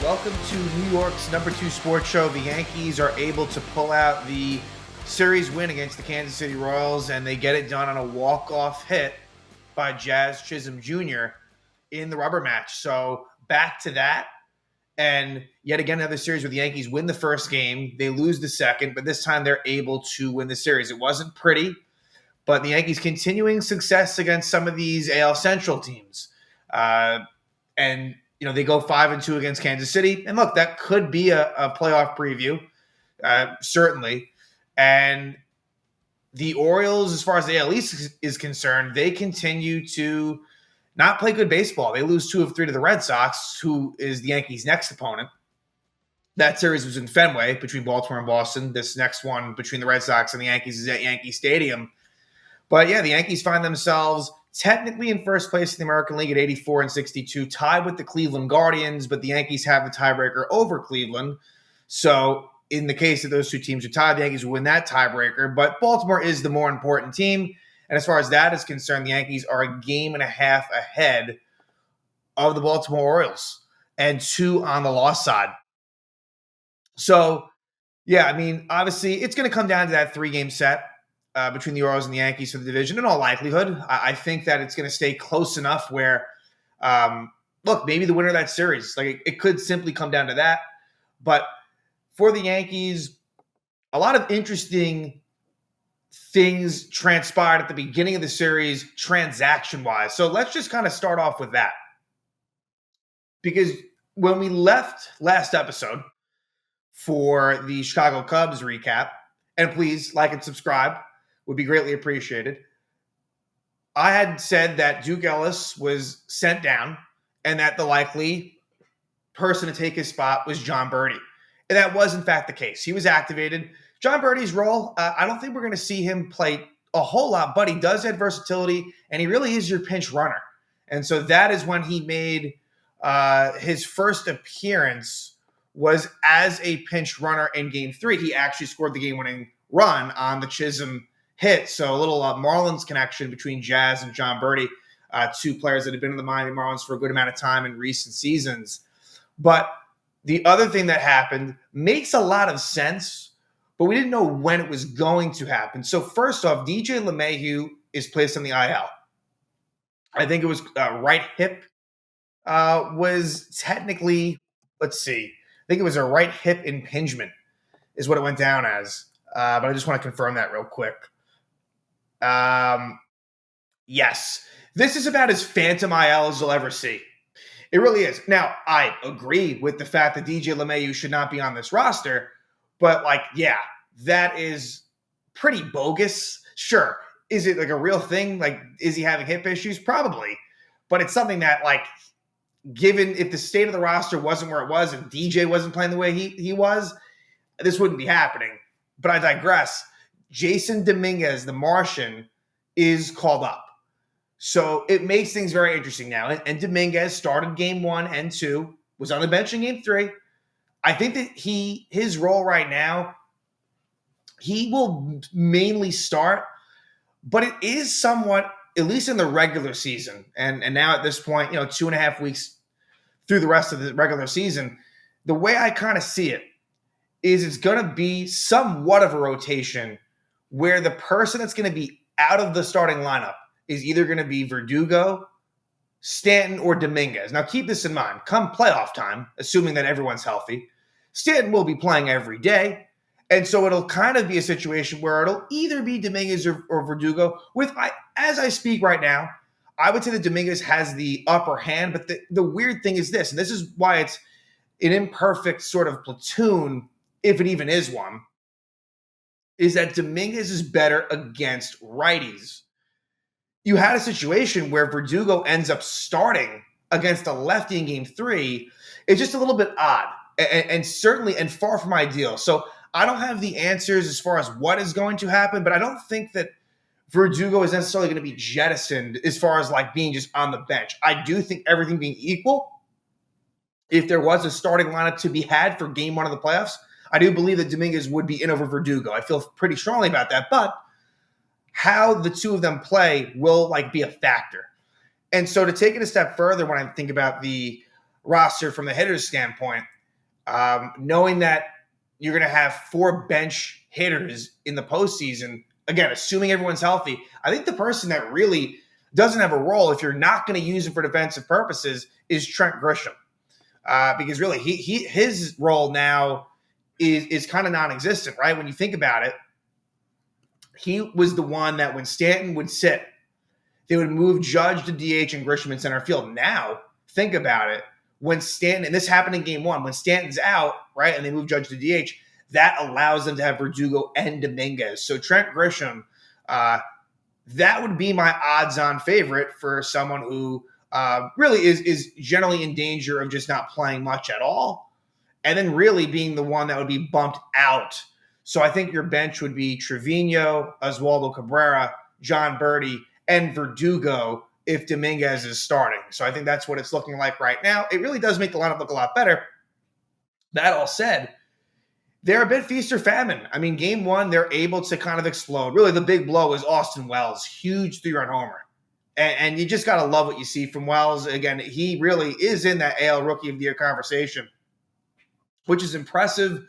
Welcome to New York's number 2 sports show. The Yankees are able to pull out the series win against the Kansas City Royals, and they get it done on a walk-off hit by Chisholm Jr. in the rubber match. So back to that, and yet again another series where the Yankees win the first game, they lose the second, but this time they're able to win the series. It wasn't pretty, but the Yankees continuing success against some of these AL Central teams. And they go 5-2 against Kansas City. And look, that could be a playoff preview, certainly. And the Orioles, as far as the AL East is concerned, they continue to not play good baseball. They lose 2 of 3 to the Red Sox, who is the Yankees' next opponent. That series was in Fenway between Baltimore and Boston. This next one between the Red Sox and the Yankees is at Yankee Stadium. But yeah, the Yankees find themselves technically in first place in the American League at 84-62, tied with the Cleveland Guardians, but the Yankees have the tiebreaker over Cleveland. So in the case that those two teams are tied, the Yankees will win that tiebreaker. But Baltimore is the more important team. And as far as that is concerned, the Yankees are a game and a half ahead of the Baltimore Orioles and 2 on the loss side. So, yeah, I mean, obviously it's going to come down to that 3-game set between the Orioles and the Yankees for the division. In all likelihood, I think that it's going to stay close enough where, look, maybe the winner of that series, like it could simply come down to that. But for the Yankees, a lot of interesting things transpired at the beginning of the series transaction-wise. So let's just kind of start off with that. Because when we left last episode for the Chicago Cubs recap, and please like and subscribe, would be greatly appreciated. I had said that Duke Ellis was sent down and that the likely person to take his spot was Jon Berti. And that was, in fact, the case. He was activated. Jon Berti's role, I don't think we're going to see him play a whole lot, but he does have versatility, and he really is your pinch runner. And so that is when he made his first appearance was as a pinch runner in Game 3. He actually scored the game-winning run on the Chisholm hit. So a little Marlins connection between Jazz and Jon Berti, 2 players that have been in the Miami Marlins for a good amount of time in recent seasons. But the other thing that happened makes a lot of sense, but we didn't know when it was going to happen. So first off, DJ LeMahieu is placed on the IL. I think it was right hip was technically, let's see, I think it was a right hip impingement is what it went down as. But I just want to confirm that real quick. Yes, this is about as phantom IL as you'll ever see. It really is. Now, I agree with the fact that DJ LeMahieu should not be on this roster, but yeah, that is pretty bogus. Sure. Is it like a real thing? Like, is he having hip issues? Probably. But it's something that, given if the state of the roster wasn't where it was and DJ wasn't playing the way he was, this wouldn't be happening. But I digress. Jasson Domínguez, the Martian, is called up. So it makes things very interesting now. And Domínguez started Game 1 and 2, was on the bench in Game 3. I think that his role right now, he will mainly start, but it is somewhat, at least in the regular season, and now at this point, 2.5 weeks through the rest of the regular season, the way I kind of see it is it's going to be somewhat of a rotation where the person that's going to be out of the starting lineup is either going to be Verdugo, Stanton, or Domínguez. Now, keep this in mind. Come playoff time, assuming that everyone's healthy, Stanton will be playing every day, and so it'll kind of be a situation where it'll either be Domínguez or Verdugo. As I speak right now, I would say that Domínguez has the upper hand, but the weird thing is this, and this is why it's an imperfect sort of platoon, if it even is one, is that Domínguez is better against righties. You had a situation where Verdugo ends up starting against a lefty in Game 3. It's just a little bit odd and certainly and far from ideal. So I don't have the answers as far as what is going to happen, but I don't think that Verdugo is necessarily going to be jettisoned as far as being just on the bench. I do think everything being equal, if there was a starting lineup to be had for Game 1 of the playoffs, I do believe that Domínguez would be in over Verdugo. I feel pretty strongly about that, but how the two of them play will be a factor. And so to take it a step further, when I think about the roster from the hitter's standpoint, knowing that you're going to have 4 bench hitters in the postseason, again, assuming everyone's healthy, I think the person that really doesn't have a role, if you're not going to use him for defensive purposes, is Trent Grisham. Because really, his role now is kind of non-existent, right? When you think about it, he was the one that when Stanton would sit, they would move Judge to DH and Grisham in center field. Now, think about it. When Stanton, and this happened in game 1, when Stanton's out, right, and they move Judge to DH, that allows them to have Verdugo and Domínguez. So Trent Grisham, that would be my odds-on favorite for someone who really is generally in danger of just not playing much at all, and then really being the one that would be bumped out. So I think your bench would be Trevino, Oswaldo Cabrera, John Birdie, and Verdugo if Domínguez is starting. So I think that's what it's looking like right now. It really does make the lineup look a lot better. That all said, they're a bit feast or famine. I mean, game 1, they're able to kind of explode. Really, the big blow is Austin Wells, huge 3-run homer. And you just got to love what you see from Wells. Again, he really is in that AL Rookie of the Year conversation, which is impressive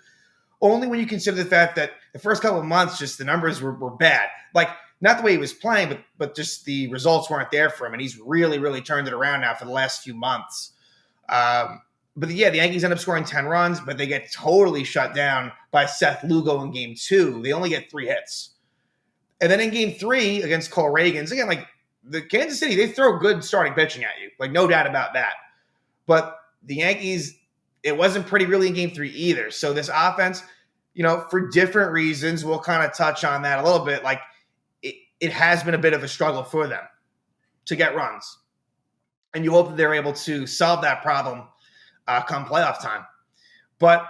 only when you consider the fact that the first couple of months, just the numbers were bad. Like, not the way he was playing, but just the results weren't there for him. And he's really, really turned it around now for the last few months. But the Yankees end up scoring 10 runs, but they get totally shut down by Seth Lugo in game 2. They only get 3 hits. And then in game 3 against Cole Reagans, again, like the Kansas City, they throw good starting pitching at you. Like, no doubt about that. But the Yankees, it wasn't pretty really in game 3 either. So this offense, for different reasons, we'll kind of touch on that a little bit. Like, it has been a bit of a struggle for them to get runs. And you hope that they're able to solve that problem come playoff time. But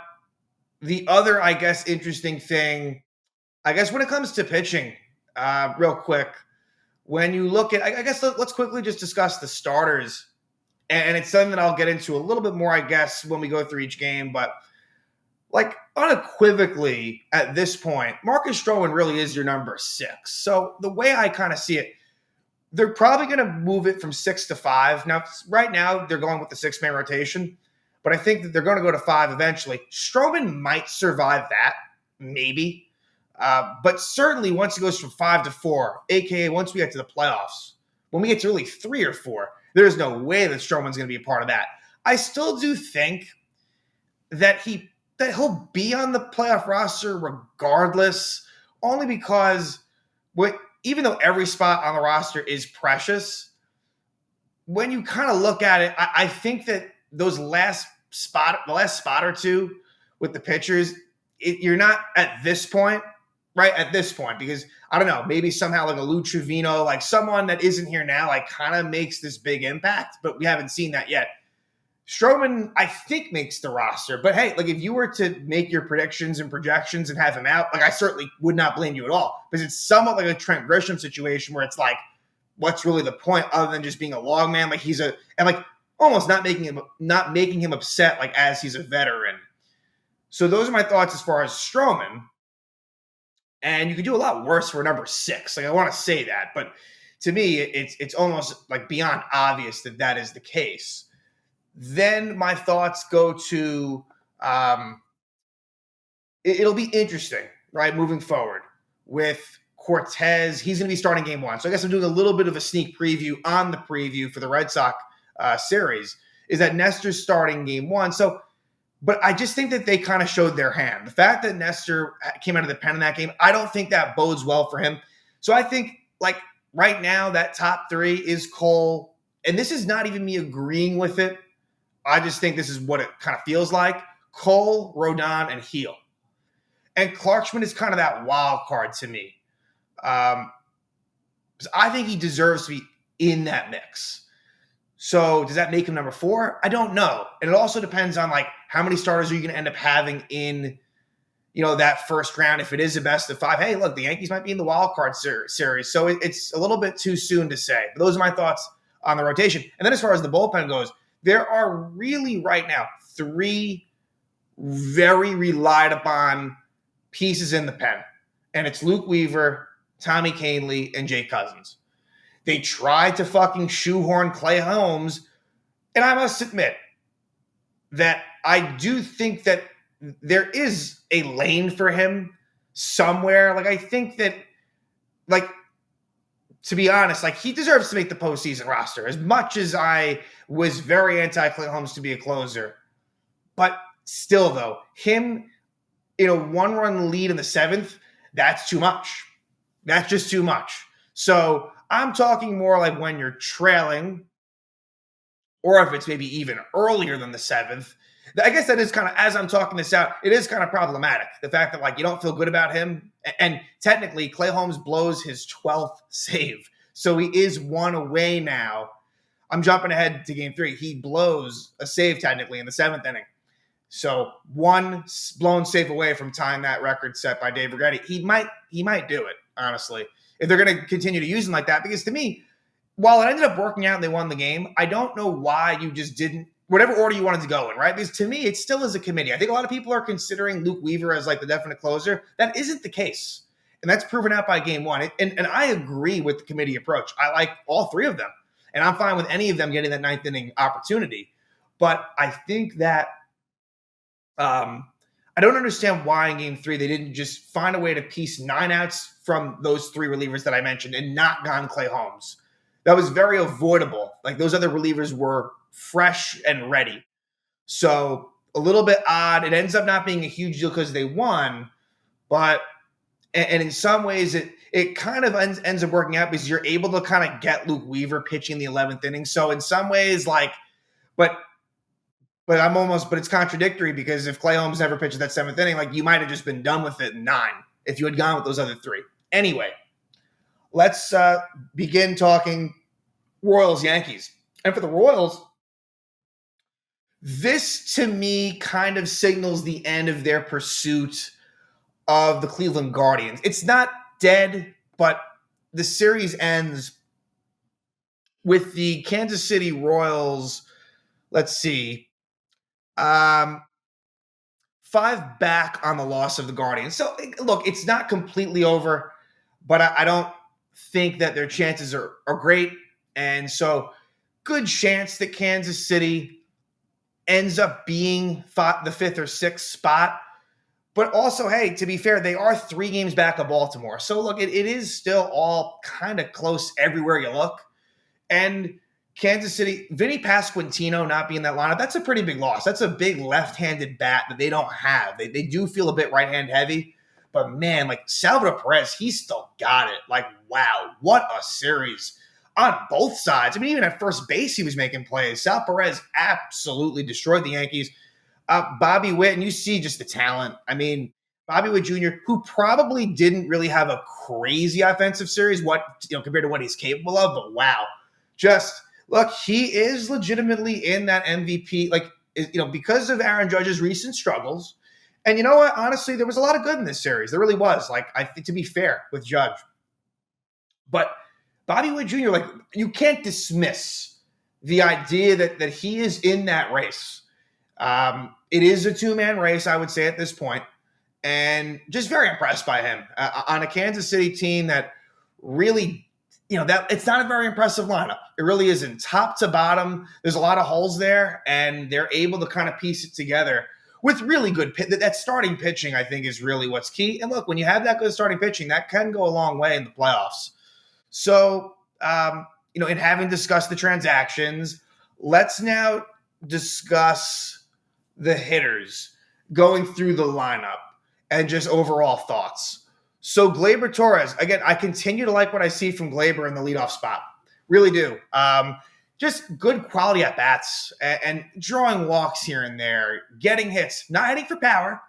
the other, I guess, interesting thing, I guess when it comes to pitching, real quick, when you look at, I guess let's quickly just discuss the starters. And it's something that I'll get into a little bit more, I guess, when we go through each game. But like unequivocally at this point, Marcus Stroman really is your number 6. So the way I kind of see it, they're probably going to move it from 6 to 5. Now, right now, they're going with the 6-man rotation, but I think that they're going to go to 5 eventually. Stroman might survive that, maybe. But certainly once it goes from 5 to 4, a.k.a. once we get to the playoffs, when we get to really 3 or 4, there's no way that Stroman's going to be a part of that. I still do think that he'll be on the playoff roster regardless, only because even though every spot on the roster is precious, when you kind of look at it, I think that the last spot or two with the pitchers, you're not at this point, right? At this point, because I don't know, maybe somehow like a Lou Trevino, like someone that isn't here now, like kind of makes this big impact, but we haven't seen that yet. Stroman, I think, makes the roster. But hey, like if you were to make your predictions and projections and have him out, like I certainly would not blame you at all, because it's somewhat like a Trent Grisham situation where it's like, what's really the point other than just being a log man? Like and like almost not making him upset, like as he's a veteran. So those are my thoughts as far as Stroman. And you could do a lot worse for number 6. Like I want to say that, but to me, it's almost like beyond obvious that is the case. Then my thoughts go to it'll be interesting, right, moving forward with Cortez. He's going to be starting game 1. So I guess I'm doing a little bit of a sneak preview on the preview for the Red Sox series, is that Nestor's starting game 1. So, but I just think that they kind of showed their hand. The fact that Nestor came out of the pen in that game, I don't think that bodes well for him. So I think, like, right now, that top 3 is Cole. And this is not even me agreeing with it. I just think this is what it kind of feels like. Cole, Rodon, and Heel. And Clarkson is kind of that wild card to me. Because I think he deserves to be in that mix. So does that make him number 4? I don't know. And it also depends on like how many starters are you going to end up having in, that first round. If it is a best of 5, hey, look, the Yankees might be in the wild card series. So it's a little bit too soon to say. But those are my thoughts on the rotation. And then as far as the bullpen goes, there are really right now 3 very relied upon pieces in the pen. And it's Luke Weaver, Tommy Kahnle, and Jake Cousins. They tried to fucking shoehorn Clay Holmes. And I must admit, that I do think that there is a lane for him somewhere. Like, I think that, like, to be honest, like, he deserves to make the postseason roster. As much as I was very anti Clay Holmes to be a closer, but still, though, him in a 1-run lead in the 7th, that's too much. That's just too much. So I'm talking more like when you're trailing, or if it's maybe even earlier than the 7th. I guess that is kind of, as I'm talking this out, it is kind of problematic. The fact that, like, you don't feel good about him. And technically, Clay Holmes blows his 12th save. So he is one away now. I'm jumping ahead to game 3. He blows a save technically in the 7th inning. So one blown save away from tying that record set by Dave Righetti. He might do it, honestly, if they're going to continue to use him like that. Because to me, while it ended up working out and they won the game, I don't know why you just didn't, whatever order you wanted to go in, right? Because to me, it still is a committee. I think a lot of people are considering Luke Weaver as like the definite closer. That isn't the case. And that's proven out by game 1. And I agree with the committee approach. I like all 3 of them. And I'm fine with any of them getting that 9th inning opportunity. But I think that I don't understand why in game 3 they didn't just find a way to piece 9 outs from those 3 relievers that I mentioned and not gone Clay Holmes. That was very avoidable. Like, those other relievers were fresh and ready. So a little bit odd. It ends up not being a huge deal because they won, but and in some ways it kind of ends up working out because you're able to kind of get Luke Weaver pitching the 11th inning. So in some ways, like, but it's contradictory because if Clay Holmes never pitches that 7th inning, like, you might have just been done with it in 9 if you had gone with those other 3. Anyway, let's begin talking Royals-Yankees. And for the Royals, this to me kind of signals the end of their pursuit of the Cleveland Guardians. It's not dead, but the series ends with the Kansas City Royals, let's see, 5 back on the loss of the Guardians. So, look, it's not completely over, but I don't think that their chances are great. And so, good chance that Kansas City ends up being the 5th or 6th spot. But also, hey, to be fair, they are 3 games back of Baltimore. So, look, it is still all kind of close everywhere you look. And Kansas City, Vinny Pasquantino not being in that lineup, that's a pretty big loss. That's a big left-handed bat that they don't have. They do feel a bit right-hand heavy. But, man, like, Salvador Perez, he still got it. Like, wow, what a series on both sides. I mean, even at first base, he was making plays. Sal Perez absolutely destroyed the Yankees. Bobby Witt, and you see just the talent. I mean, Bobby Witt Jr., who probably didn't really have a crazy offensive series, compared to what he's capable of, but wow. Just, look, he is legitimately in that MVP, because of Aaron Judge's recent struggles. And you know what? Honestly, there was a lot of good in this series. There really was. Like, I think, to be fair with Judge. But Bobby Witt Jr., like, you can't dismiss the idea that he is in that race. It is a 2-man race, I would say, at this point, and just very impressed by him on a Kansas City team that really, that it's not a very impressive lineup. It really isn't. Top to bottom, there's a lot of holes there, and they're able to kind of piece it together with really good that starting pitching, I think, is really what's key. And look, when you have that good starting pitching, that can go a long way in the playoffs. So, in having discussed the transactions, let's now discuss the hitters, going through the lineup and just overall thoughts. So Gleyber Torres, again, I continue to like what I see from Gleyber in the leadoff spot. Really do. Just good quality at bats and drawing walks here and there, getting hits, not hitting for power.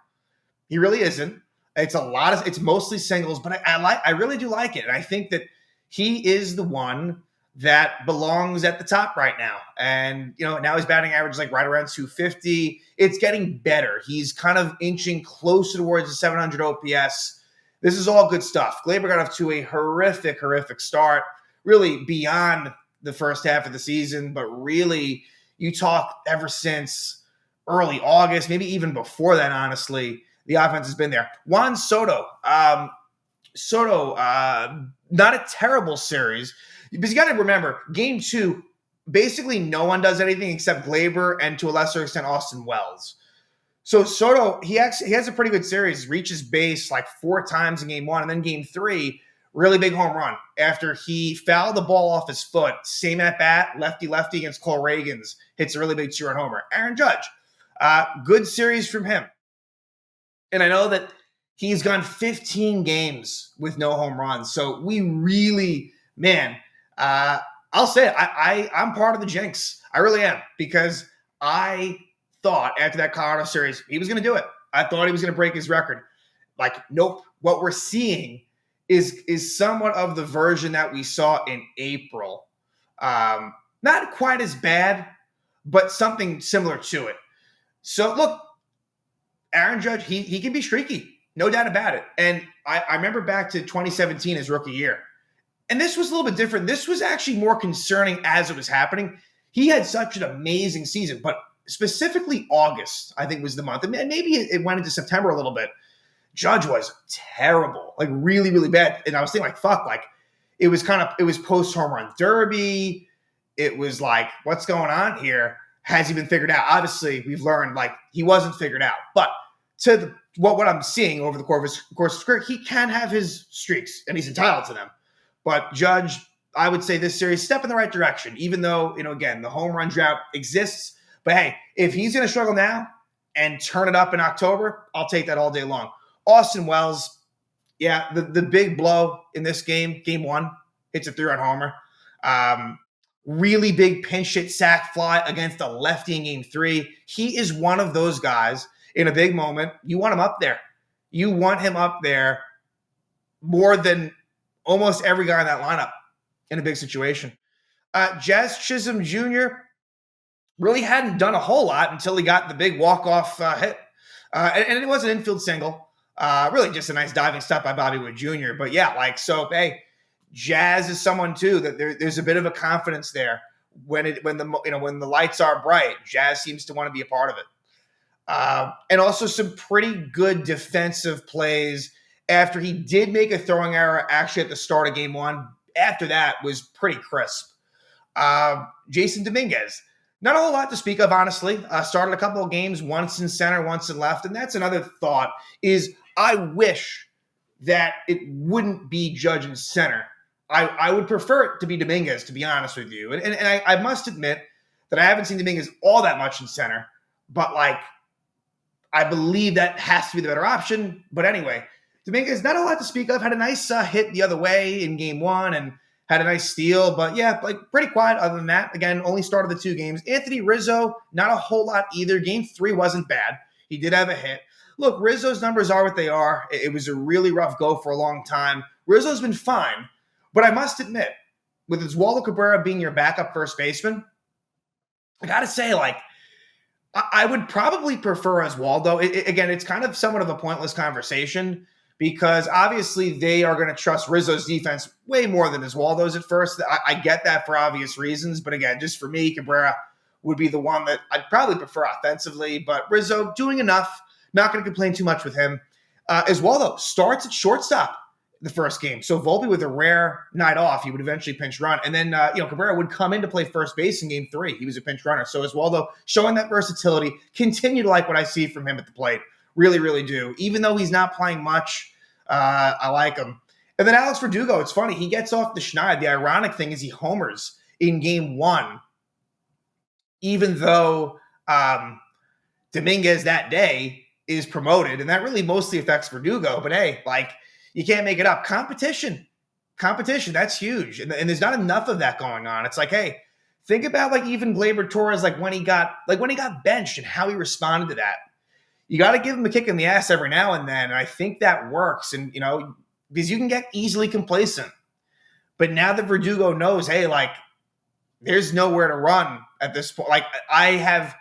He really isn't. It's mostly singles, but I really do like it. And I think that he is the one that belongs at the top right now. And, now his batting average is like right around 250. It's getting better. He's kind of inching closer towards the 700 OPS. This is all good stuff. Gleyber got off to a horrific start, really beyond the first half of the season. But really, you talk ever since early August, maybe even before that, honestly, the offense has been there. Juan Soto, not a terrible series. Because you got to remember, game 2, basically no one does anything except Glaber and to a lesser extent Austin Wells. So Soto, he has a pretty good series. Reaches base like 4 times in game 1, and then game 3, really big home run after he fouled the ball off his foot. Same at bat, lefty against Cole Reagans, hits a really big 2-run homer. Aaron Judge, good series from him. And I know that he's gone 15 games with no home runs. So we really, man, I'll say it, I'm part of the jinx. I really am, because I thought after that Colorado series he was going to do it. I thought he was going to break his record. Like, nope. What we're seeing is somewhat of the version that we saw in April. Not quite as bad, but something similar to it. So look, Aaron Judge, he can be streaky, no doubt about it. And I remember back to 2017, his rookie year. And this was a little bit different. This was actually more concerning as it was happening. He had such an amazing season, but specifically August, I think, was the month. And maybe it went into September a little bit. Judge was terrible, like really, really bad. And I was thinking, like, fuck, like it was post home run derby. It was like, what's going on here? Has he been figured out? Obviously, we've learned like he wasn't figured out. But what I'm seeing over the course of his career, he can have his streaks, and he's entitled to them. But Judge, I would say this series, step in the right direction, even though, again, the home run drought exists. But hey, if he's going to struggle now and turn it up in October, I'll take that all day long. Austin Wells, yeah, the big blow in this game 1, hits a 3-run homer. Really big pinch hit sac fly against a lefty in game 3. He is one of those guys in a big moment. You want him up there. You want him up there more than almost every guy in that lineup in a big situation. Jazz Chisholm Jr. really hadn't done a whole lot until he got the big walk-off hit. And it was an infield single. Really just a nice diving stop by Bobby Wood Jr. But yeah, hey, Jazz is someone too that there's a bit of a confidence there when the lights are bright. Jazz seems to want to be a part of it. And also some pretty good defensive plays after he did make a throwing error actually at the start of game 1. After that was pretty crisp. Jasson Domínguez, not a whole lot to speak of, honestly. Started a couple of games, once in center, once in left. And that's another thought is I wish that it wouldn't be Judge in center. I would prefer it to be Domínguez, to be honest with you. And I must admit that I haven't seen Domínguez all that much in center. But, I believe that has to be the better option. But anyway, Domínguez, not a lot to speak of. Had a nice hit the other way in game 1 and had a nice steal. But yeah, pretty quiet other than that. Again, only started the 2 games. Anthony Rizzo, not a whole lot either. Game 3 wasn't bad. He did have a hit. Look, Rizzo's numbers are what they are. It was a really rough go for a long time. Rizzo's been fine. But I must admit, with Oswaldo Cabrera being your backup first baseman, I got to say, I would probably prefer Oswaldo. Again, it's kind of somewhat of a pointless conversation because obviously they are going to trust Rizzo's defense way more than Oswaldo's at first. I get that for obvious reasons. But again, just for me, Cabrera would be the one that I'd probably prefer offensively. But Rizzo doing enough. Not going to complain too much with him. Oswaldo starts at shortstop the first game. So Volpe, with a rare night off, he would eventually pinch run. And then, Cabrera would come in to play first base in game 3. He was a pinch runner. So Oswaldo showing that versatility, continue to like what I see from him at the plate. Really, really do. Even though he's not playing much, I like him. And then Alex Verdugo, it's funny. He gets off the schneid. The ironic thing is he homers in game 1, even though Domínguez that day is promoted. And that really mostly affects Verdugo. But hey, you can't make it up. Competition, that's huge. And there's not enough of that going on. It's hey, think about even Gleyber Torres, when he got benched and how he responded to that. You got to give him a kick in the ass every now and then. And I think that works. And, because you can get easily complacent. But now that Verdugo knows, hey, there's nowhere to run at this point. I have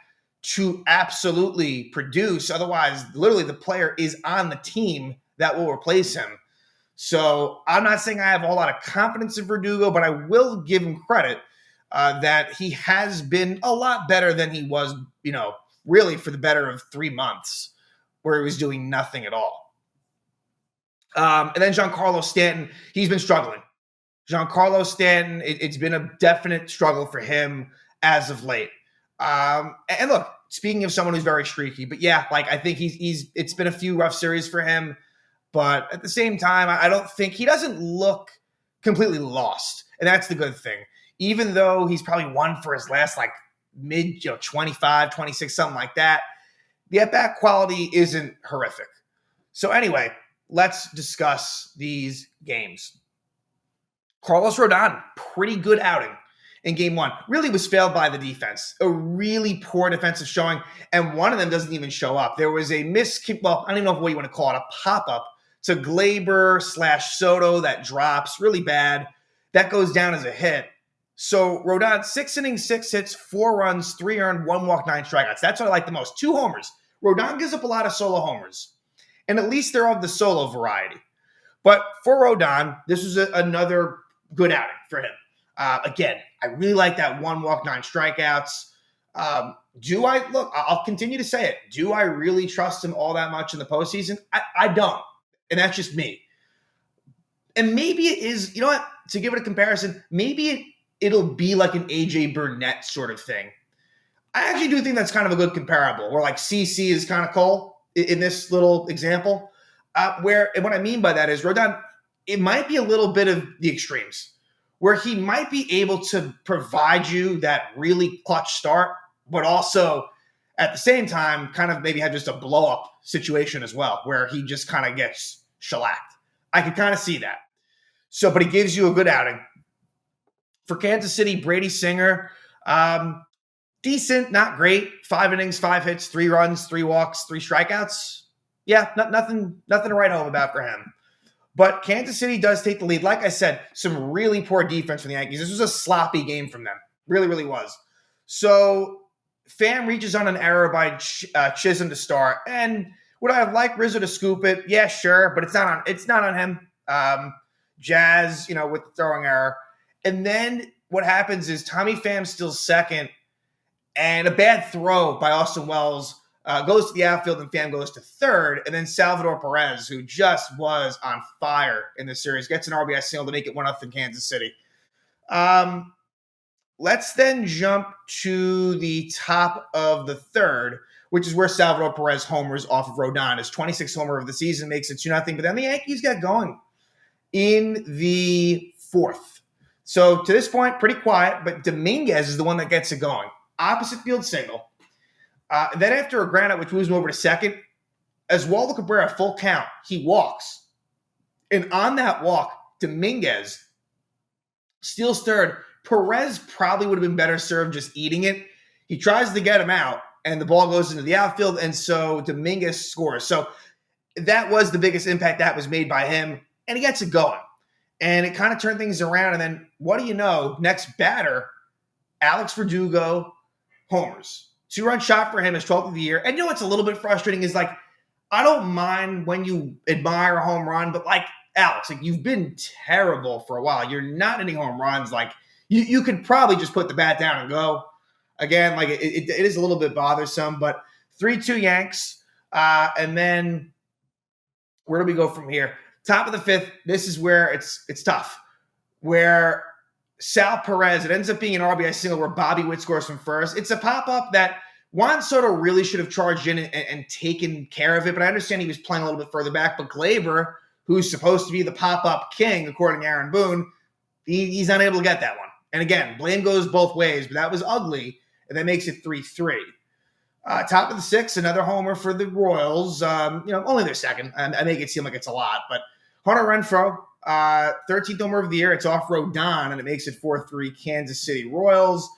to absolutely produce. Otherwise, literally the player is on the team that will replace him. So I'm not saying I have a whole lot of confidence in Verdugo, but I will give him credit that he has been a lot better than he was, really for the better of 3 months where he was doing nothing at all. And then Giancarlo Stanton, he's been struggling. Giancarlo Stanton, it's been a definite struggle for him as of late. And look, speaking of someone who's very streaky, but yeah, like I think it's been a few rough series for him, but at the same time, I don't think he doesn't look completely lost, and that's the good thing. Even though he's probably won for his last like mid 25, 26, something like that, the at-bat quality isn't horrific. So anyway, let's discuss these games. Carlos Rodon, pretty good outing in game one. Really was failed by the defense. A really poor defensive showing, and one of them doesn't even show up. There was a well, I don't even know what you want to call it, a pop-up to Glaber/Soto that drops really bad. That goes down as a hit. So Rodon, 6 innings, 6 hits, 4 runs, 3 earned, 1 walk, 9 strikeouts. That's what I like the most. 2 homers. Rodon gives up a lot of solo homers, and at least they're of the solo variety. But for Rodon, this was another good outing for him. Again, I really like that 1 walk, 9 strikeouts. I'll continue to say it. Do I really trust him all that much in the postseason? I don't. And that's just me. And maybe it is, you know what? To give it a comparison, maybe it'll be like an AJ Burnett sort of thing. I actually do think that's kind of a good comparable, where like CC is kind of Cole in this little example. And what I mean by that is Rodon, it might be a little bit of the extremes, where he might be able to provide you that really clutch start, but also at the same time kind of maybe have just a blow-up situation as well, where he just kind of gets shellacked. I could kind of see that. So, but he gives you a good outing. For Kansas City, Brady Singer, decent, not great. 5 innings, 5 hits, 3 runs, 3 walks, 3 strikeouts. Yeah, nothing to write home about for him. But Kansas City does take the lead. Like I said, some really poor defense from the Yankees. This was a sloppy game from them. Really, really was. So, Pham reaches on an error by Chisholm to start. And would I have liked Rizzo to scoop it? Yeah, sure. But it's not on him. Jazz, with the throwing error. And then what happens is Tommy Pham steals second. And a bad throw by Austin Wells goes to the outfield, and Pham goes to third. And then Salvador Perez, who just was on fire in this series, gets an RBI single to make it 1-0 Kansas City. Let's then jump to the top of the third, which is where Salvador Perez homers off of Rodon. His 26th homer of the season makes it 2-0. But then the Yankees got going in the fourth. So to this point, pretty quiet, but Domínguez is the one that gets it going. Opposite field single. Then after a ground out, which moves him over to second, as Waldo Cabrera full count, he walks. And on that walk, Domínguez steals third. Perez probably would have been better served just eating it. He tries to get him out, and the ball goes into the outfield, and so Domínguez scores. So that was the biggest impact that was made by him, and he gets it going. And it kind of turned things around, and then what do you know? Next batter, Alex Verdugo homers. 2-run shot for him, his 12th of the year. And you know what's a little bit frustrating is, like, I don't mind when you admire a home run, but, like, Alex, like, you've been terrible for a while. You're not hitting home runs. Like, you could probably just put the bat down and go. Again, like, it is a little bit bothersome, but 3-2 Yanks. And then where do we go from here? Top of the fifth, this is where it's tough. Where Sal Perez, it ends up being an RBI single where Bobby Witt scores from first. It's a pop-up that Juan Soto really should have charged in and taken care of it, but I understand he was playing a little bit further back. But Glaber, who's supposed to be the pop-up king, according to Aaron Boone, he's unable to get that one. And again, blame goes both ways, but that was ugly, and that makes it 3-3. Top of the sixth, another homer for the Royals. Only their second. I make it seem like it's a lot, but Hunter Renfroe, 13th homer of the year. It's off Rodon, and it makes it 4-3 Kansas City Royals.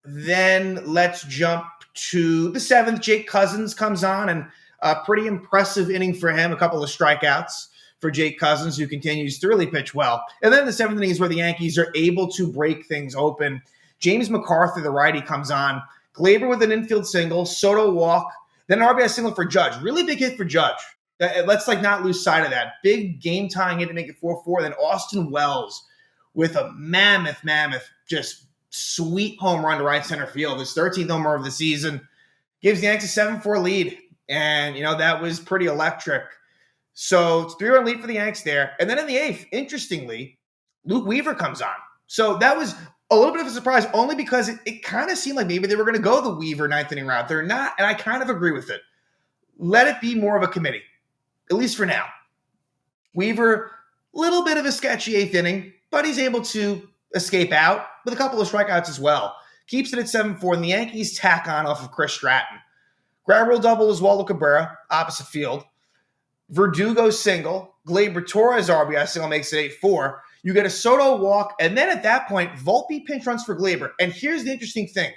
Then let's jump to the seventh. Jake Cousins comes on, and a pretty impressive inning for him. A couple of strikeouts for Jake Cousins, who continues to really pitch well. And then the seventh inning is where the Yankees are able to break things open. James McCarthy, the righty, comes on. Glaber with an infield single, Soto walk, then an RBI single for Judge. Really big hit for Judge. Let's not lose sight of that. Big game-tying hit to make it 4-4. Then Austin Wells with a mammoth, just sweet home run to right center field. His 13th homer of the season gives the Yankees a 7-4 lead. And, that was pretty electric. So it's 3-run lead for the Yanks there. And then in the eighth, interestingly, Luke Weaver comes on. So that was a little bit of a surprise, only because it kind of seemed like maybe they were going to go the Weaver ninth inning route. They're not, and I kind of agree with it. Let it be more of a committee, at least for now. Weaver, little bit of a sketchy eighth inning, but he's able to escape out with a couple of strikeouts as well. Keeps it at 7-4, and the Yankees tack on off of Chris Stratton. Ground rule double is Waldo Cabrera, opposite field. Verdugo single. Gleyber Torres RBI single makes it 8-4. You get a Soto walk, and then at that point, Volpe pinch runs for Gleyber. And here's the interesting thing.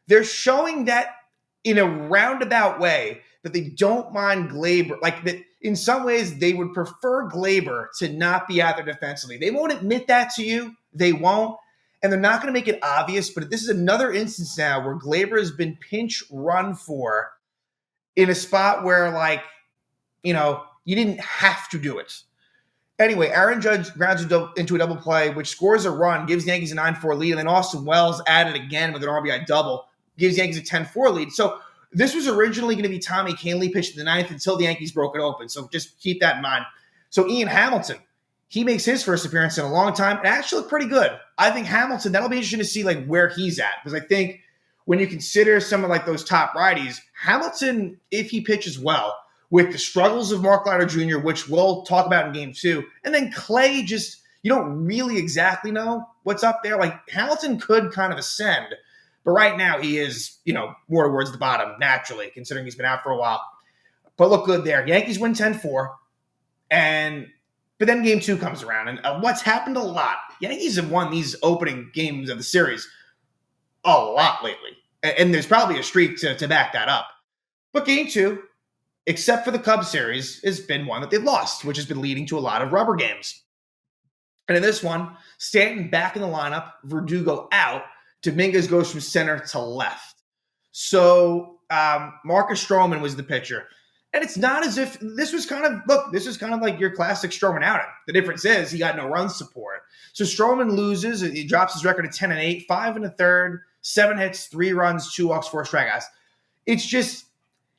They're showing that in a roundabout way that they don't mind Gleyber. Like, that in some ways, they would prefer Gleyber to not be out there defensively. They won't admit that to you. They won't. And they're not going to make it obvious, but this is another instance now where Gleyber has been pinch run for in a spot where, like, you know, you didn't have to do it. Anyway, Aaron Judge grounds into a double play, which scores a run, gives the Yankees a 9-4 lead, and then Austin Wells added again with an RBI double, gives the Yankees a 10-4 lead. So this was originally going to be Tommy Kahnle pitched in the ninth until the Yankees broke it open. So just keep that in mind. So Ian Hamilton, he makes his first appearance in a long time. It actually looked pretty good. I think Hamilton, that'll be interesting to see like where he's at, because I think when you consider some of like those top righties, Hamilton, if he pitches well, with the struggles of Mark Leiter Jr., which we'll talk about in game 2, and then Clay, just, you don't really exactly know what's up there. Like, Hamilton could kind of ascend, but right now he is, you know, more towards the bottom, naturally, considering he's been out for a while. But look good there. Yankees win 10-4, but then game 2 comes around, and what's happened a lot. Yankees have won these opening games of the series a lot lately, and there's probably a streak to back that up. But game 2, except for the Cubs series, has been one that they've lost, which has been leading to a lot of rubber games. And in this one, Stanton back in the lineup, Verdugo out, Domínguez goes from center to left. So Marcus Stroman was the pitcher. And it's not as if this was kind of like your classic Stroman outing. The difference is he got no run support. So Stroman loses. He drops his record to 10-8, 5 1/3, 7 hits, 3 runs, 2 walks, 4 strikeouts. It's just,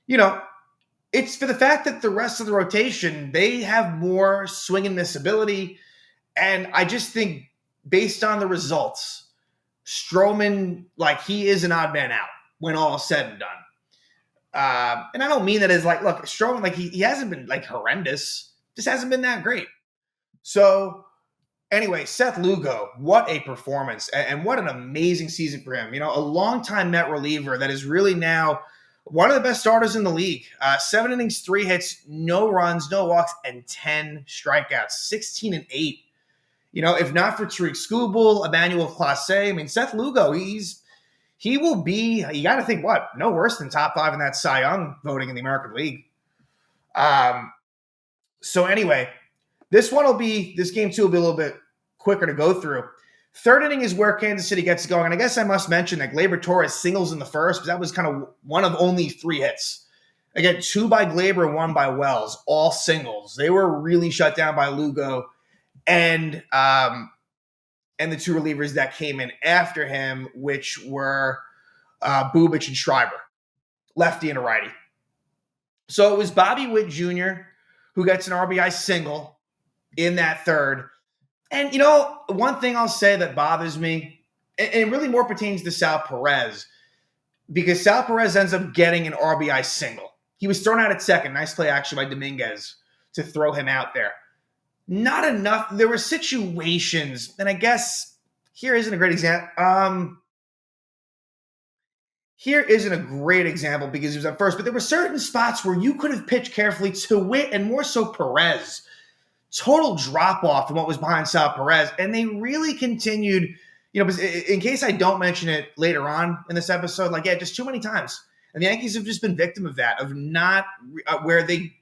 you know, it's for the fact that the rest of the rotation, they have more swing and miss ability. And I just think based on the results, Stroman, like, he is an odd man out when all is said and done. And I don't mean that as like, look, Stroman, like he hasn't been like horrendous, just hasn't been that great. So anyway, Seth Lugo, what a performance and what an amazing season for him. You know, a longtime Met reliever that is really now one of the best starters in the league. 7 innings, 3 hits, no runs, no walks, and 10 strikeouts, 16-8. You know, if not for Tariq Skubal, Emmanuel Clase, I mean, Seth Lugo, he will be, you got to think, what, no worse than top 5 in that Cy Young voting in the American League. So anyway, this game 2 will be a little bit quicker to go through. Third inning is where Kansas City gets going. And I guess I must mention that Gleyber Torres singles in the first, but that was kind of one of only 3 hits. Again, 2 by Gleyber and 1 by Wells, all singles. They were really shut down by Lugo and the 2 relievers that came in after him, which were Bubic and Schreiber, lefty and a righty. So it was Bobby Witt Jr. who gets an RBI single in that third. And, you know, one thing I'll say that bothers me, and it really more pertains to Sal Perez, because Sal Perez ends up getting an RBI single. He was thrown out at second. Nice play, actually, by Domínguez to throw him out there. Not enough. There were situations, and I guess here isn't a great example. Here isn't a great example because he was at first, but there were certain spots where you could have pitched carefully to Witt and more so Perez. Total drop-off from what was behind Sal Perez, and they really continued, you know, in case I don't mention it later on in this episode, like, yeah, just too many times. And the Yankees have just been victim of that, of not where they,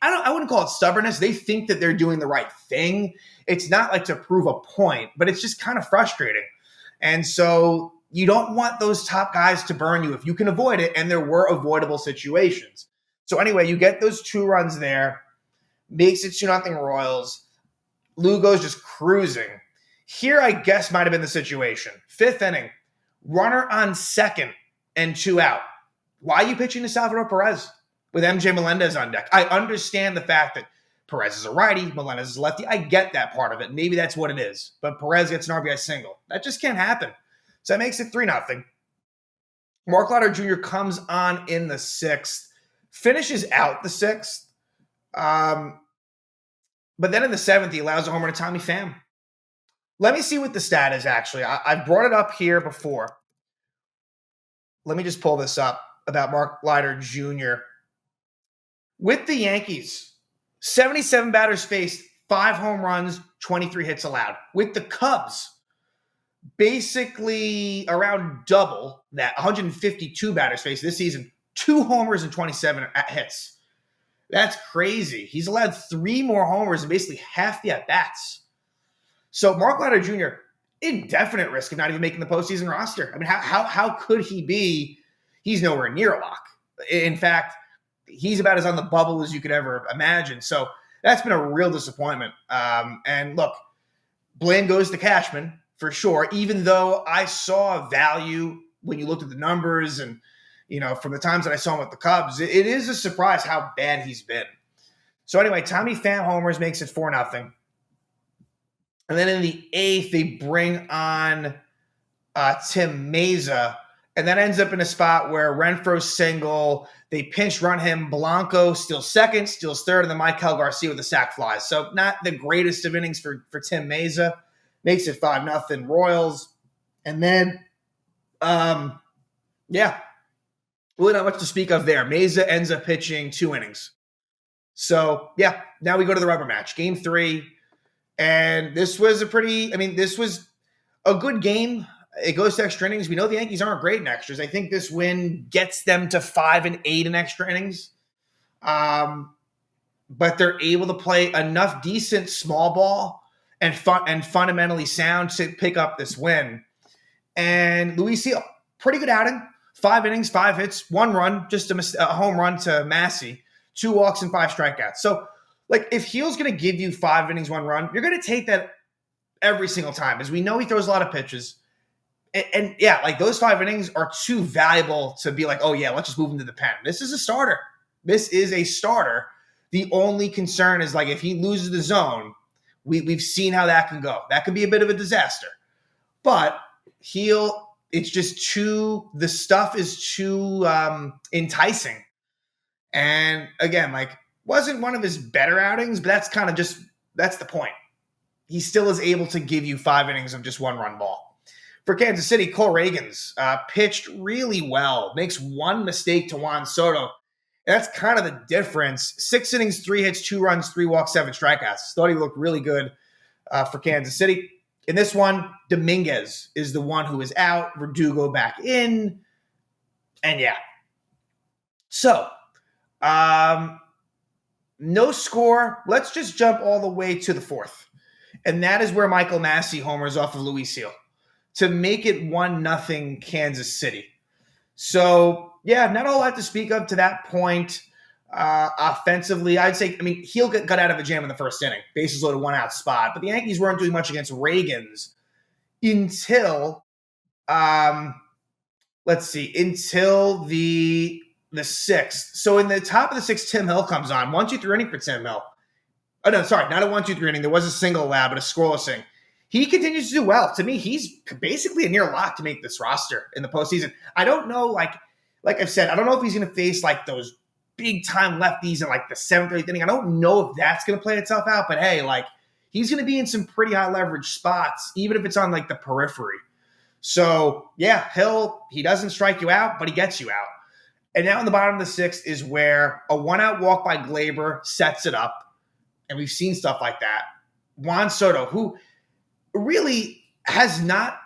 I wouldn't call it stubbornness. They think that they're doing the right thing. It's not like to prove a point, but it's just kind of frustrating. And so you don't want those top guys to burn you if you can avoid it, and there were avoidable situations. So anyway, you get those 2 runs there, makes it 2-0 Royals. Lugo's just cruising. Here, I guess, might have been the situation. 5th inning, runner on second and 2 out. Why are you pitching to Salvador Perez with MJ Melendez on deck? I understand the fact that Perez is a righty, Melendez is a lefty. I get that part of it. Maybe that's what it is. But Perez gets an RBI single. That just can't happen. So that makes it 3-0. Mark Leiter Jr. comes on in the 6th, finishes out the 6th. But then in the 7th, he allows a homer to Tommy Pham. Let me see what the stat is, actually. I've brought it up here before. Let me just pull this up about Mark Leiter Jr. With the Yankees, 77 batters faced, 5 home runs, 23 hits allowed. With the Cubs, basically around double that, 152 batters faced this season, 2 homers and 27 hits. That's crazy. He's allowed 3 more homers and basically half the at-bats. So Mark Leiter Jr., indefinite risk of not even making the postseason roster. I mean, how could he be? He's nowhere near a lock. In fact, he's about as on the bubble as you could ever imagine. So that's been a real disappointment. And look, blame goes to Cashman for sure, even though I saw value when you looked at the numbers and, from the times that I saw him with the Cubs, it is a surprise how bad he's been. So anyway, Tommy Pham homers, makes it 4-0. And then in the 8th, they bring on Tim Meza, and that ends up in a spot where Renfroe's single, they pinch run him, Blanco steals second, steals third, and then Michael Garcia with the sac flies. So not the greatest of innings for Tim Meza. Makes it 5-0 Royals. And then, really not much to speak of there. Meza ends up pitching 2 innings. So, now we go to the rubber match, Game 3. And this was this was a good game. It goes to extra innings. We know the Yankees aren't great in extras. I think this win gets them to 5-8 in extra innings. But they're able to play enough decent small ball and fundamentally sound to pick up this win. And Luis Seal, pretty good outing. 5 innings, 5 hits, 1 run, just a home run to Massey, 2 walks and 5 strikeouts. So, if Heel's going to give you 5 innings, 1 run, you're going to take that every single time. As we know, he throws a lot of pitches. And those 5 innings are too valuable to be let's just move him to the pen. This is a starter. The only concern is, if he loses the zone, we've seen how that can go. That could be a bit of a disaster. But Heel, it's just the stuff is too enticing. And again, wasn't one of his better outings, but that's the point. He still is able to give you 5 innings of just 1 run ball. For Kansas City, Cole Reagans pitched really well, makes 1 mistake to Juan Soto. And that's kind of the difference. 6 innings, 3 hits, 2 runs, 3 walks, 7 strikeouts. Thought he looked really good for Kansas City. In this one, Domínguez is the one who is out. Verdugo back in. And So, no score. Let's just jump all the way to the 4th. And that is where Michael Massey homers off of Luis Seal to make it 1-0 Kansas City. So, not a lot to speak of to that point. Offensively, I'd say, Heel got out of a jam in the first inning. Bases loaded, 1 out spot. But the Yankees weren't doing much against Reagans until, until the 6th. So in the top of the 6th, Tim Hill comes on. 1-2-3 inning for Tim Hill. Oh, no, sorry, not a 1-2-3 inning. There was a single allowed, but a scoreless inning. He continues to do well. To me, he's basically a near lock to make this roster in the postseason. I don't know, like I've said, I don't know if he's going to face those big-time lefties in the 7th or 8th inning. I don't know if that's going to play itself out, but hey, he's going to be in some pretty high-leverage spots, even if it's on the periphery. So, Hill, he doesn't strike you out, but he gets you out. And now in the bottom of the 6th is where a 1-out walk by Glaber sets it up. And we've seen stuff like that. Juan Soto, who really has not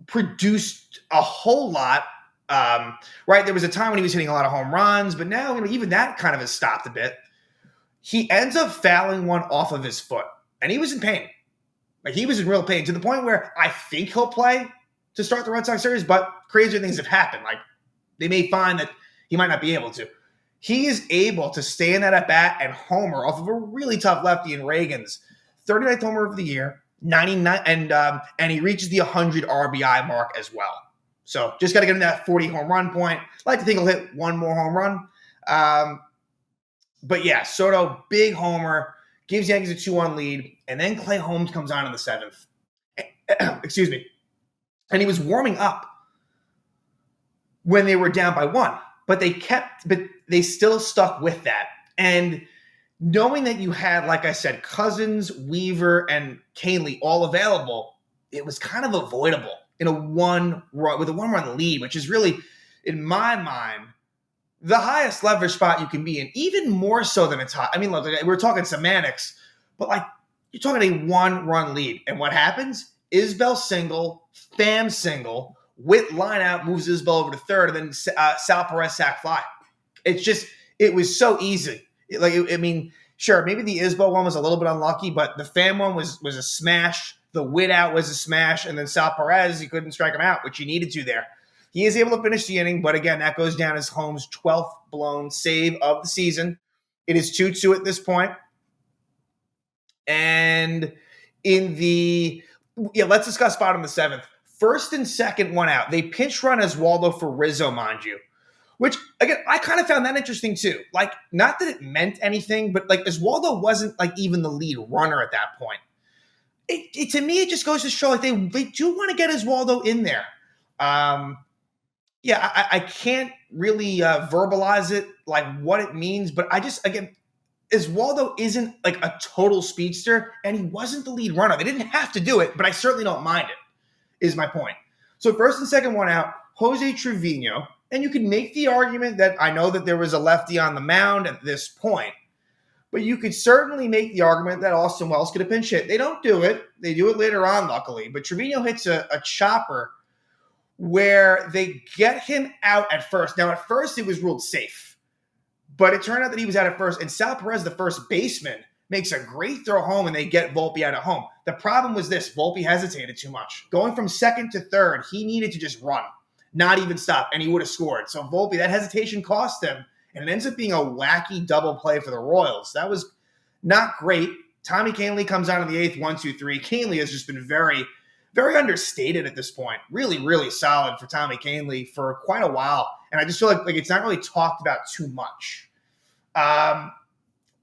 produced a whole lot. Right? There was a time when he was hitting a lot of home runs, but now even that kind of has stopped a bit. He ends up fouling one off of his foot. And he was in pain. He was in real pain to the point where I think he'll play to start the Red Sox series, but crazier things have happened. They may find that he might not be able to. He is able to stay in that at-bat and homer off of a really tough lefty in Reagans. 39th homer of the year, 99, and he reaches the 100 RBI mark as well. So just got to get him that 40 home run point. I'd like to think he'll hit 1 more home run. But yeah, Soto, big homer, gives Yankees a 2-1 lead, and then Clay Holmes comes on in the seventh. Excuse me. And he was warming up when they were down by one, but they still stuck with that. And knowing that you had, like I said, Cousins, Weaver, and Canely all available, it was kind of avoidable with a 1-run lead, which is really, in my mind, the highest leverage spot you can be in, even more so than it's hot. I mean, look, we're talking semantics, but like you're talking a 1-run lead. And what happens? Isbell single, Pham single, Witt line out, moves Isbell over to third, and then Sal Perez sac fly. It was so easy. Sure, maybe the Isbell one was a little bit unlucky, but the Pham one was a smash. The Witt out was a smash, and then Sal Perez, you couldn't strike him out, which you needed to there. He is able to finish the inning, but again, that goes down as Holmes' 12th blown save of the season. It is 2-2 at this point. And let's discuss bottom of the seventh. First and second, one out. They pinch run Oswaldo for Rizzo, mind you. Which, again, I kind of found that interesting too. Like, not that it meant anything, but like Oswaldo wasn't like even the lead runner at that point. To me, it just goes to show like they do want to get Oswaldo in there. I can't really verbalize it, like what it means, but Oswaldo isn't like a total speedster, and he wasn't the lead runner. They didn't have to do it, but I certainly don't mind it, is my point. So first and second, one out, Jose Trevino, and you can make the argument that I know that there was a lefty on the mound at this point, but you could certainly make the argument that Austin Wells could have pinch hit. They don't do it. They do it later on, luckily, but Trevino hits a chopper where they get him out at first. Now, at first, it was ruled safe, but it turned out that he was out at first, and Sal Perez, the first baseman, makes a great throw home, and they get Volpe out at home. The problem was this. Volpe hesitated too much. Going from second to third, he needed to just run, not even stop, and he would have scored. So Volpe, that hesitation cost him, and it ends up being a wacky double play for the Royals. That was not great. Tommy Kahnle comes out in the eighth, 1-2-3. Kahnle has just been very, very understated at this point. Really, really solid for Tommy Kahnle for quite a while. And I just feel like it's not really talked about too much.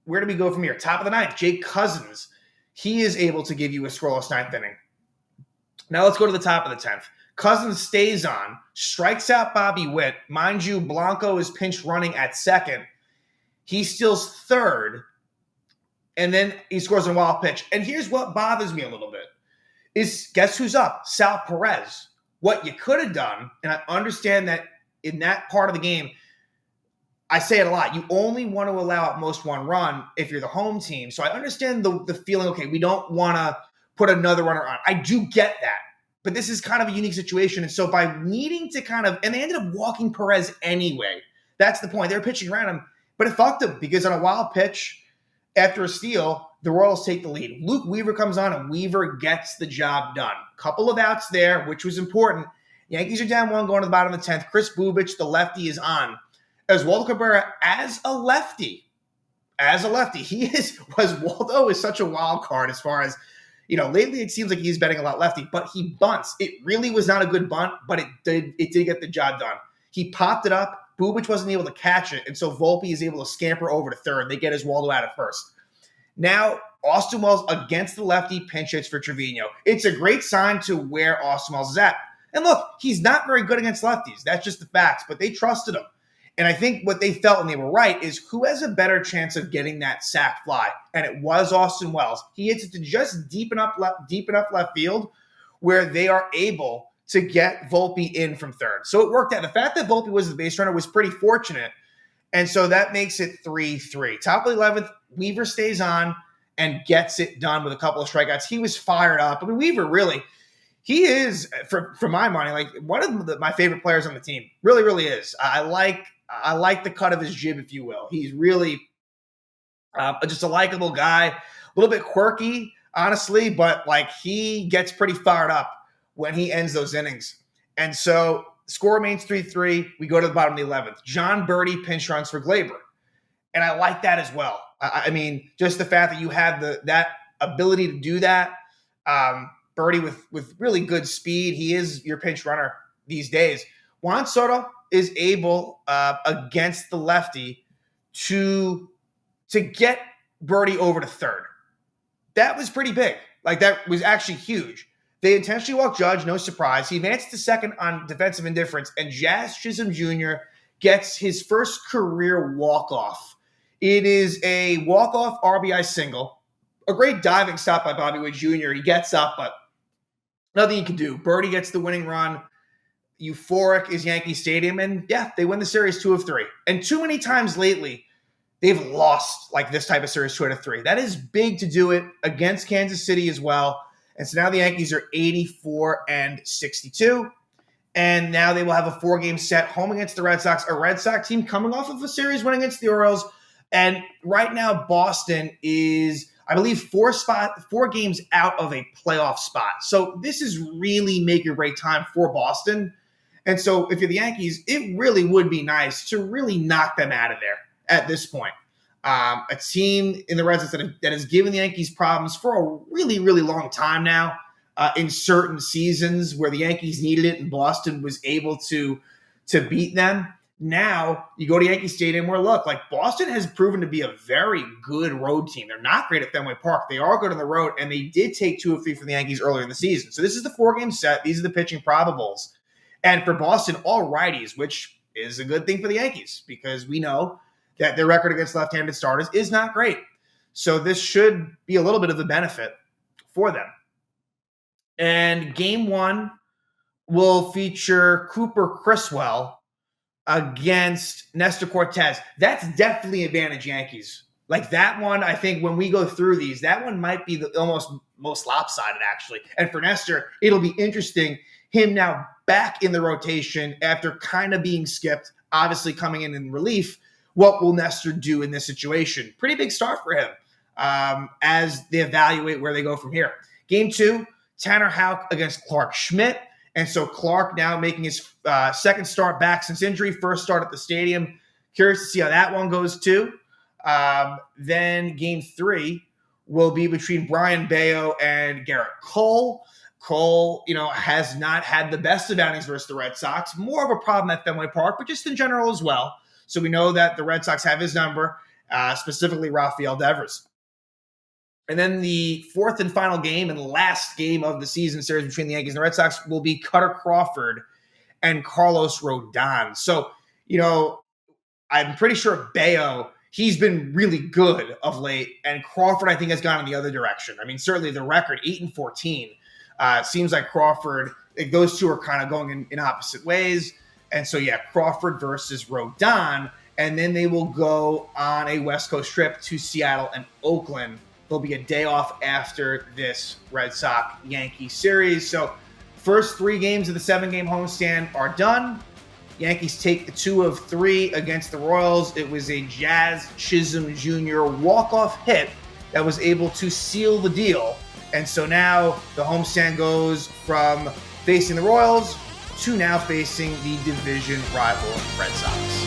Where do we go from here? Top of the ninth, Jake Cousins. He is able to give you a scoreless ninth inning. Now let's go to the top of the 10th. Cousins stays on, strikes out Bobby Witt. Mind you, Blanco is pinch running at second. He steals third, and then he scores a wild pitch. And here's what bothers me a little bit, is guess who's up? Sal Perez. What you could have done, and I understand that in that part of the game, I say it a lot, you only want to allow at most one run if you're the home team. So I understand the feeling, okay, we don't want to put another runner on. I do get that. But this is kind of a unique situation. And so by needing to and they ended up walking Perez anyway. That's the point. They were pitching around him, but it fucked him because on a wild pitch after a steal, the Royals take the lead. Luke Weaver comes on, and Weaver gets the job done. Couple of outs there, which was important. Yankees are down one going to the bottom of the 10th. Chris Bubich, the lefty, is on. Oswaldo Cabrera, as a lefty, Oswaldo is such a wild card as far as, lately it seems like he's betting a lot lefty, but he bunts. It really was not a good bunt, but it did get the job done. He popped it up. Bubich wasn't able to catch it, and so Volpe is able to scamper over to third. They get Oswaldo out at first. Now, Austin Wells against the lefty pinch hits for Trevino. It's a great sign to where Austin Wells is at. And look, he's not very good against lefties. That's just the facts, but they trusted him. And I think what they felt, and they were right, is who has a better chance of getting that sac fly? And it was Austin Wells. He hits it to just deep enough left field where they are able to get Volpe in from third. So it worked out. The fact that Volpe was the base runner was pretty fortunate. And so that makes it 3-3. Top of the 11th, Weaver stays on and gets it done with a couple of strikeouts. He was fired up. I mean, Weaver really, he is, for my money, like one of my favorite players on the team. Really, really is. I like the cut of his jib, if you will. He's really just a likable guy, a little bit quirky, honestly, but like he gets pretty fired up when he ends those innings. And so score remains 3-3. We go to the bottom of the 11th. John Birdie pinch runs for Glaber. And I like that as well. I mean, just the fact that you have that ability to do that. Birdie with really good speed. He is your pinch runner these days. Juan Soto is able, against the lefty, to to get Birdie over to third. That was pretty big. Like, that was actually huge. They intentionally walked Judge, no surprise. He advanced to second on defensive indifference, and Jazz Chisholm Jr. gets his first career walk-off. It is a walk-off RBI single. A great diving stop by Bobby Witt Jr. He gets up, but nothing he can do. Birdie gets the winning run. Euphoric is Yankee Stadium, and yeah, they win the series 2 of 3. And too many times lately, they've lost like this type of series 2 out of 3. That is big to do it against Kansas City as well. And so now the Yankees are 84-62. And now they will have a 4-game set home against the Red Sox, a Red Sox team coming off of a series win against the Orioles. And right now, Boston is, I believe, 4 games out of a playoff spot. So this is really make or break time for Boston. And so if you're the Yankees, it really would be nice to really knock them out of there at this point. A team in the Red Sox that has given the Yankees problems for a really, really long time now in certain seasons where the Yankees needed it and Boston was able to beat them. Now you go to Yankee Stadium where, look, like Boston has proven to be a very good road team. They're not great at Fenway Park. They are good on the road, and they did take 2 of 3 from the Yankees earlier in the season. So this is the 4-game set. These are the pitching probables. And for Boston, all righties, which is a good thing for the Yankees because we know that their record against left-handed starters is not great. So this should be a little bit of a benefit for them. And game 1 will feature Cooper Criswell against Nestor Cortez. That's definitely advantage Yankees. Like that one, I think when we go through these, that one might be the almost most lopsided, actually. And for Nestor, it'll be interesting. Him now back in the rotation after kind of being skipped, obviously coming in relief. What will Nestor do in this situation? Pretty big start for him as they evaluate where they go from here. Game 2, Tanner Houck against Clark Schmidt. And so Clark now making his second start back since injury, first start at the stadium. Curious to see how that one goes too. Then game 3 will be between Brian Bayo and Garrett Cole. Cole, has not had the best of outings versus the Red Sox. More of a problem at Fenway Park, but just in general as well. So we know that the Red Sox have his number, specifically Rafael Devers. And then the 4th and final game and last game of the season series between the Yankees and the Red Sox will be Cutter Crawford and Carlos Rodon. So, I'm pretty sure Bayo, he's been really good of late, and Crawford, I think, has gone in the other direction. I mean, certainly the record, 8-14. Seems like Crawford, those two are kind of going in opposite ways. And so, yeah, Crawford versus Rodon. And then they will go on a West Coast trip to Seattle and Oakland. There'll be a day off after this Red Sox-Yankee series. So first 3 games of the 7-game homestand are done. Yankees take the 2 of 3 against the Royals. It was a Jazz Chisholm Jr. walk-off hit that was able to seal the deal. And so now the homestand goes from facing the Royals to now facing the division rival Red Sox.